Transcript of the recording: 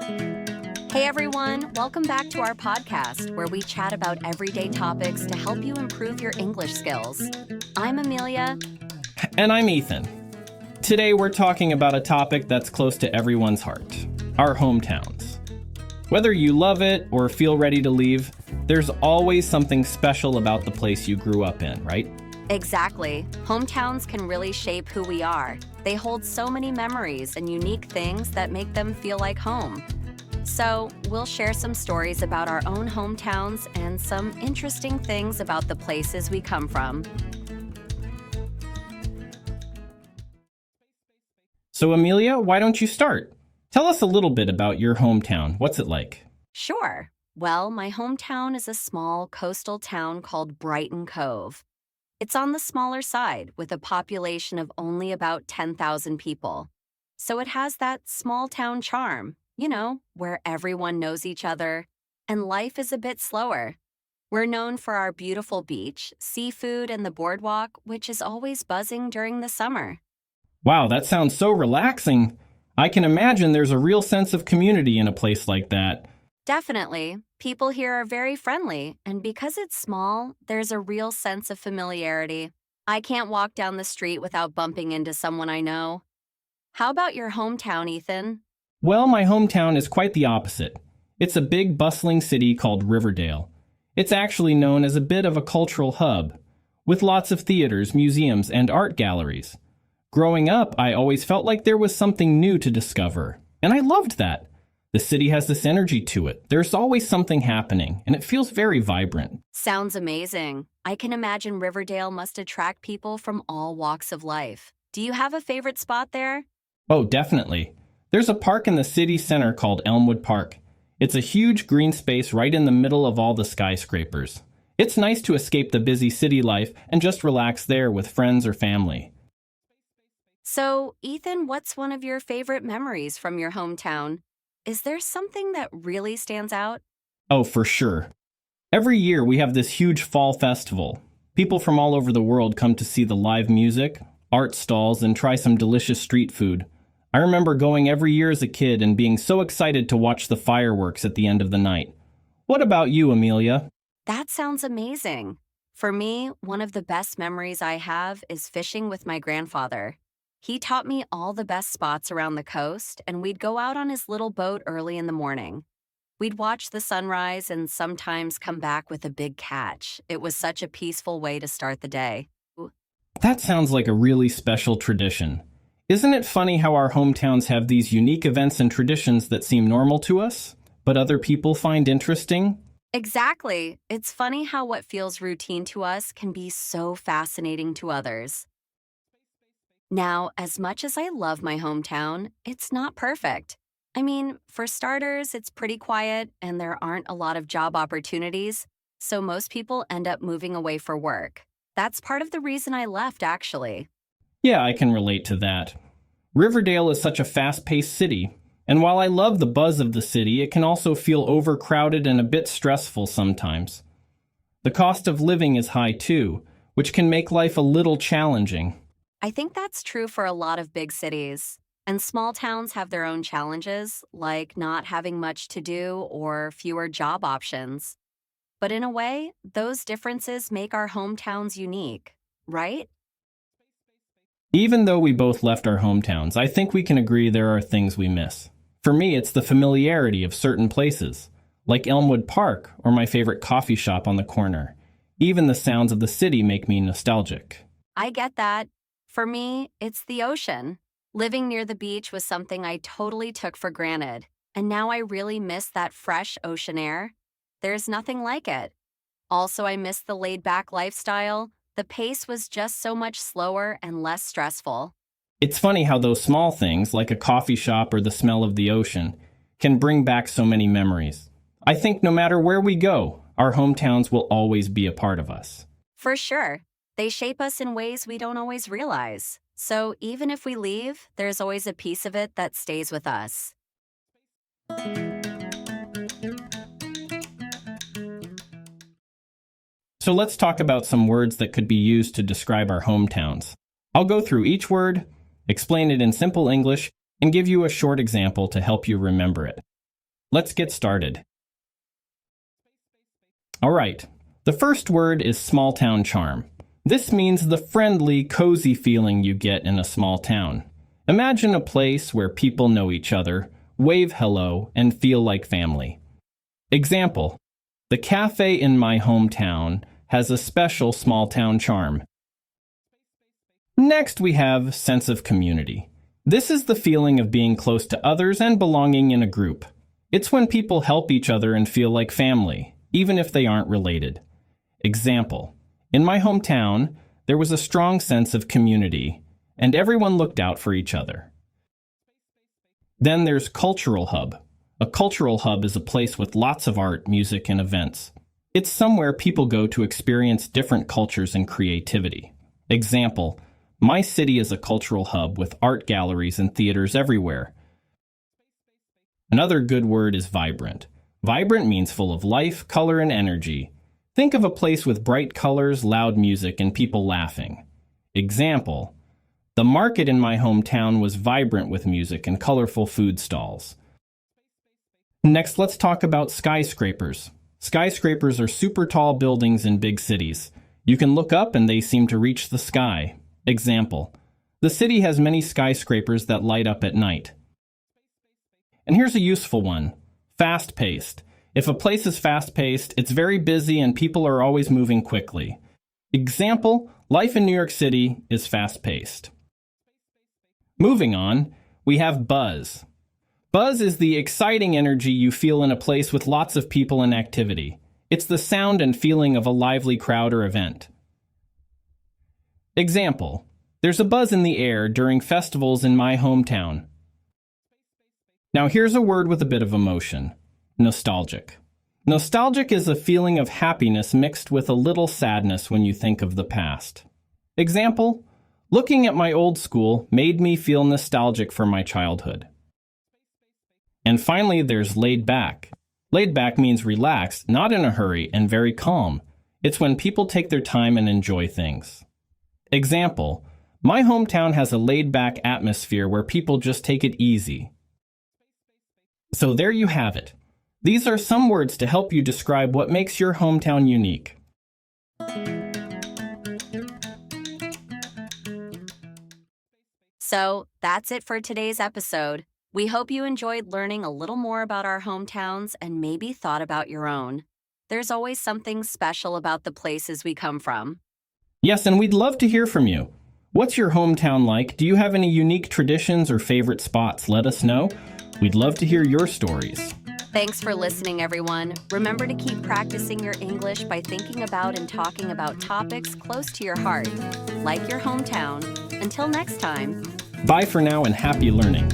Hey everyone, welcome back to our podcast where we chat about everyday topics to help you improve your English skills. I'm Amelia. And I'm Ethan. Today we're talking about a topic that's close to everyone's heart, our hometowns. Whether you love it or feel ready to leave, there's always something special about the place you grew up in, right? Exactly. Hometowns can really shape who we are. They hold so many memories and unique things that make them feel like home. So, we'll share some stories about our own hometowns and some interesting things about the places we come from. So Amelia, why don't you start? Tell us a little bit about your hometown. What's it like? Sure. Well, my hometown is a small coastal town called Brighton Cove. It's on the smaller side with a population of only about 10,000 people. So it has that small town charm. Where everyone knows each other, and life is a bit slower. We're known for our beautiful beach, seafood, and the boardwalk, which is always buzzing during the summer. Wow, that sounds so relaxing. I can imagine there's a real sense of community in a place like that. Definitely. People here are very friendly, and because it's small, there's a real sense of familiarity. I can't walk down the street without bumping into someone I know. How about your hometown, Ethan? Well, my hometown is quite the opposite. It's a big, bustling city called Riverdale. It's actually known as a bit of a cultural hub, with lots of theaters, museums, and art galleries. Growing up, I always felt like there was something new to discover, and I loved that. The city has this energy to it. There's always something happening, and it feels very vibrant. Sounds amazing. I can imagine Riverdale must attract people from all walks of life. Do you have a favorite spot there? Oh, definitely. There's a park in the city center called Elmwood Park. It's a huge green space right in the middle of all the skyscrapers. It's nice to escape the busy city life and just relax there with friends or family. So, Ethan, what's one of your favorite memories from your hometown? Is there something that really stands out? Oh, for sure. Every year we have this huge fall festival. People from all over the world come to see the live music, art stalls, and try some delicious street food. I remember going every year as a kid and being so excited to watch the fireworks at the end of the night. What about you, Amelia? That sounds amazing. For me, one of the best memories I have is fishing with my grandfather. He taught me all the best spots around the coast, and we'd go out on his little boat early in the morning. We'd watch the sunrise and sometimes come back with a big catch. It was such a peaceful way to start the day. That sounds like a really special tradition. Isn't it funny how our hometowns have these unique events and traditions that seem normal to us, but other people find interesting? Exactly. It's funny how what feels routine to us can be so fascinating to others. Now, as much as I love my hometown, it's not perfect. I mean, for starters, it's pretty quiet and there aren't a lot of job opportunities, so most people end up moving away for work. That's part of the reason I left, actually. Yeah, I can relate to that. Riverdale is such a fast-paced city, and while I love the buzz of the city, it can also feel overcrowded and a bit stressful sometimes. The cost of living is high too, which can make life a little challenging. I think that's true for a lot of big cities. And small towns have their own challenges, like not having much to do or fewer job options. But in a way, those differences make our hometowns unique, right? Even though we both left our hometowns, I think we can agree there are things we miss. For me, it's the familiarity of certain places, like Elmwood Park or my favorite coffee shop on the corner. Even the sounds of the city make me nostalgic. I get that. For me, it's the ocean. Living near the beach was something I totally took for granted, and now I really miss that fresh ocean air. There's nothing like it. Also, I miss the laid-back lifestyle. The pace was just so much slower and less stressful. It's funny how those small things, like a coffee shop or the smell of the ocean, can bring back so many memories. I think no matter where we go, our hometowns will always be a part of us. For sure. They shape us in ways we don't always realize. So even if we leave, there's always a piece of it that stays with us. So let's talk about some words that could be used to describe our hometowns. I'll go through each word, explain it in simple English, and give you a short example to help you remember it. Let's get started. All right, the first word is small town charm. This means the friendly, cozy feeling you get in a small town. Imagine a place where people know each other, wave hello, and feel like family. Example: the cafe in my hometown has a special small town charm. Next, we have sense of community. This is the feeling of being close to others and belonging in a group. It's when people help each other and feel like family, even if they aren't related. Example: in my hometown, there was a strong sense of community, and everyone looked out for each other. Then there's cultural hub. A cultural hub is a place with lots of art, music, and events. It's somewhere people go to experience different cultures and creativity. Example: my city is a cultural hub with art galleries and theaters everywhere. Another good word is vibrant. Vibrant means full of life, color, and energy. Think of a place with bright colors, loud music, and people laughing. Example: the market in my hometown was vibrant with music and colorful food stalls. Next, let's talk about skyscrapers. Skyscrapers are super tall buildings in big cities. You can look up and they seem to reach the sky. Example: the city has many skyscrapers that light up at night. And here's a useful one: fast-paced. If a place is fast-paced, it's very busy and people are always moving quickly. Example: life in New York City is fast-paced. Moving on, we have buzz. Buzz is the exciting energy you feel in a place with lots of people and activity. It's the sound and feeling of a lively crowd or event. Example: there's a buzz in the air during festivals in my hometown. Now here's a word with a bit of emotion: nostalgic. Nostalgic is a feeling of happiness mixed with a little sadness when you think of the past. Example: looking at my old school made me feel nostalgic for my childhood. And finally, there's laid back. Laid back means relaxed, not in a hurry, and very calm. It's when people take their time and enjoy things. Example: my hometown has a laid-back atmosphere where people just take it easy. So there you have it. These are some words to help you describe what makes your hometown unique. So that's it for today's episode. We hope you enjoyed learning a little more about our hometowns and maybe thought about your own. There's always something special about the places we come from. Yes, and we'd love to hear from you. What's your hometown like? Do you have any unique traditions or favorite spots? Let us know. We'd love to hear your stories. Thanks for listening, everyone. Remember to keep practicing your English by thinking about and talking about topics close to your heart, like your hometown. Until next time. Bye for now and happy learning.